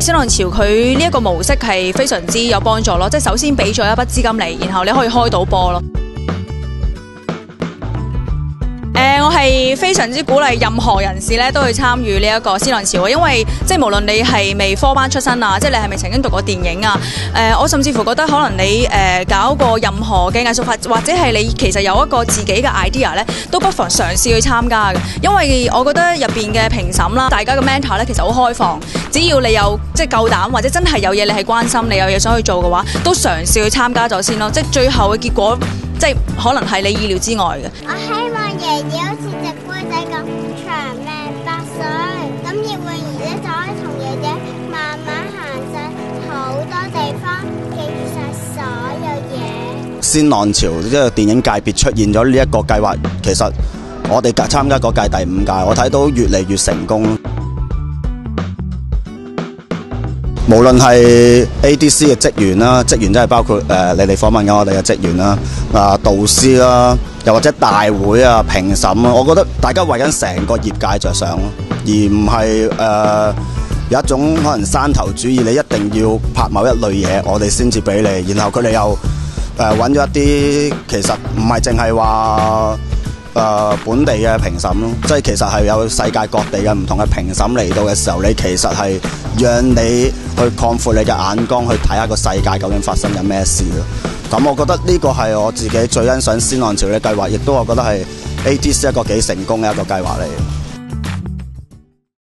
鮮浪潮佢呢一個模式係非常之有幫助咯，即係首先俾咗一筆資金嚟，然後你可以開到波咯。我係非常之鼓勵任何人士咧都去參與呢一個鮮浪潮嘅，因為即係無論你係未科班出身啊，即係你係咪曾經讀過電影啊，我甚至乎覺得可能你搞過任何嘅藝術法，或者係你其實有一個自己嘅 idea 咧，都不妨嘗試去參加嘅，因為我覺得入邊嘅評審啦，大家嘅 mentor 咧其實好開放，只要你有即係夠膽，或者真係有嘢你係關心，你有嘢想去做嘅話，都嘗試去參加咗先咯，即係最後嘅結果。即係可能係你意料之外嘅。我希望爺爺好似隻龜仔咁長命百歲，咁葉詠儀咧就可以同爺爺慢慢行晒好多地方，記住晒所有嘢。鮮浪潮即係電影界別出現咗呢一個計劃，其實我哋參加嗰屆第5屆，我睇到越嚟越成功。無論係 ADC 嘅職員啦，職員真係包括你哋訪問緊我哋嘅職員啦，導師啦，又或者大會啊、評審啊，我覺得大家為緊成個業界着想咯，而唔係有一種可能山頭主義，你一定要拍某一類嘢，我哋先至俾你，然後佢哋又揾咗一啲其實唔係淨係話本地嘅評審咯，即係其實係有世界各地嘅唔同嘅評審嚟到嘅時候，你其實係讓你去擴闊你嘅眼光，去睇下個世界究竟發生緊咩事咯。咁我覺得呢個係我自己最欣賞鮮浪潮嘅計劃，亦都我覺得係 ADC 一個幾成功嘅一個計劃嚟。